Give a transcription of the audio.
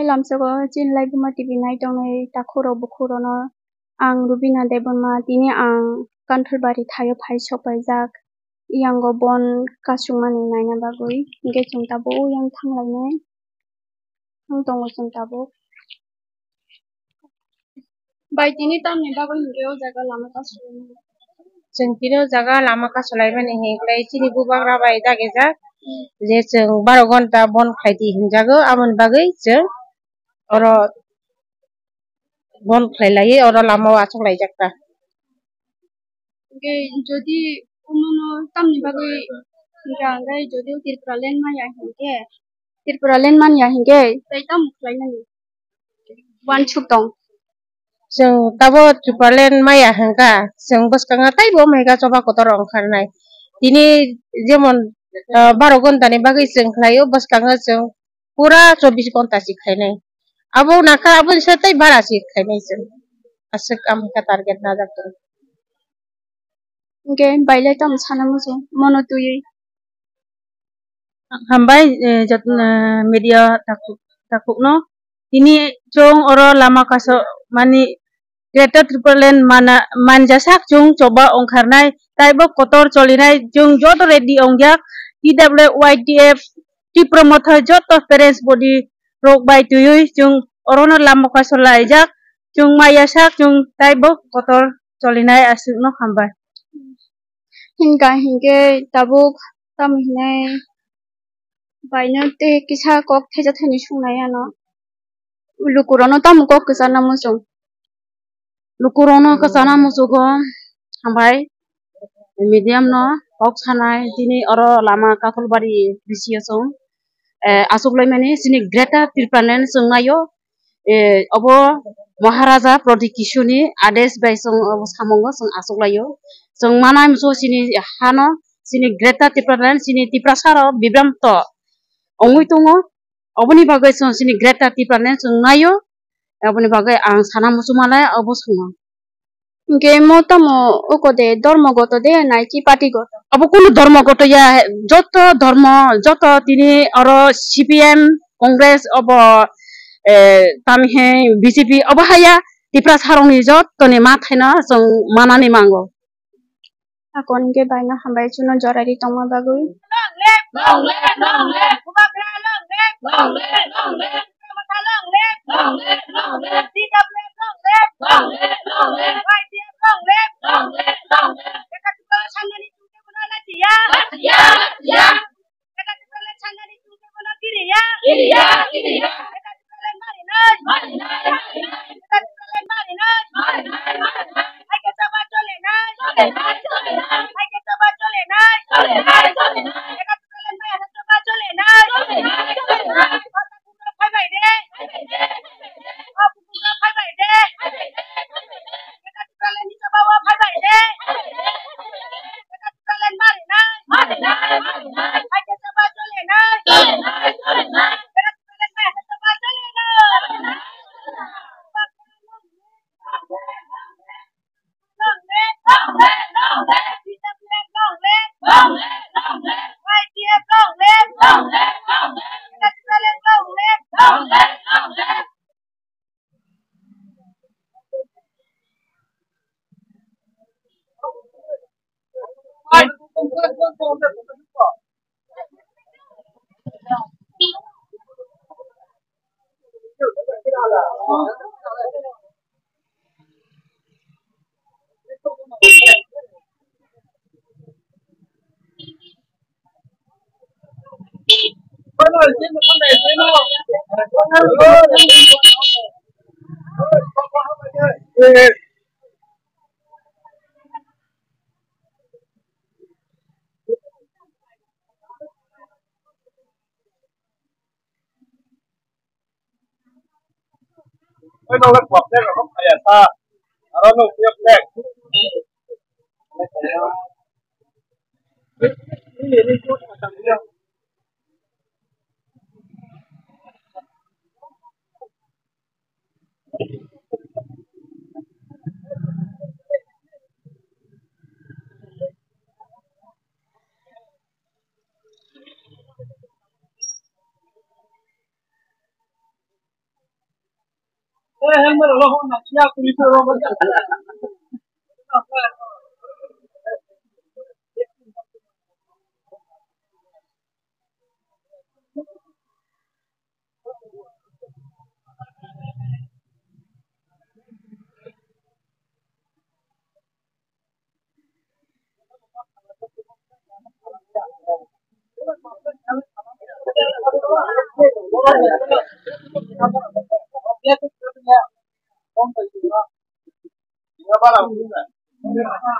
lamsago chin lai buma TV nai tongnai takhuro bukhuro no ang Rubina Deborma tini ang Kantharbari thayo phai sopaijak yango bon kasungmani naina bagui hingke chung tabo yang thanglai nai tongo chung tabo bai tini tamni bagui hingke o jaga lama kasulai जों तिनो जागा लामा कासलायमानि हेंख्लाय चिनि बुबाग्रा बाय दागेजा जे जों 12 घन्टा बन खायदि हिनजागो आमोन बागै जों अर बन खायलायै अर लामाव आसंलाय जाक्ता ओके जदि उमनो तामनि बागै हिंगांगाय जदि तिरप्रालेन माया हिंगे तै ताम खायनानि wan chuk tong जों ताबो त्रिपालेन माया हेंगा जों बसकांगा ताइबो मेगा चबा कोतर ओंखारनाय दिनि जेमन 12 घन्टानि बागै जों खायो बसकांगा जों पुरा 24 घन्टा सि खायनाय आबो नाका आबो सतै बारा सि खायनाय जों असक आम का टारगेट ना जातो ओके बाइले ताम सानामो जों मनो तुयै hambai media takukno ini chung oro lama kaso mani Greater Tripleland mana manjasak chung coba ongkarnai taibo kotor cholinai chung joto ready ongjak TWYDF ti promoter joto parents body rok by tuyui chung orono lama kaso laijak chung mayasak chung taibo kotor cholinai asukno hambai hingke tabuk tam hinai baino te kisa kok theja thani sungnaya no lukurono tam kok kesana musung lukurono kesana musugo hambai medium no kok sanai dini oro lama Katholbari bisiyasong asuklai mani sini Greater Tripleland sungnayo obo Maharaja Prodikishuni ades bai song samongo song asuklayo song manai muso sini hano sini Greater Tripleland sini tiprasaro bibram to ongui tungo oboni bagai song sini Greater Tripleland sungnayo oboni bagai ang sana muso malai obo sungo hingke mo tamo okode dormogoto de naiki patigoto abo kuno ধর্মগত ya joto dharma joto tini oro CPM Congress obo tamhe BJP obo haya tipras harongni joto ni mathaina song manani mango akon ke baino hambai chuno jorari tongma bagui Nó lắc quạt thế là không phải ta, nó nụ tiếp đẹp. Cái gì đi chút mà chẳng biết. Ini apa?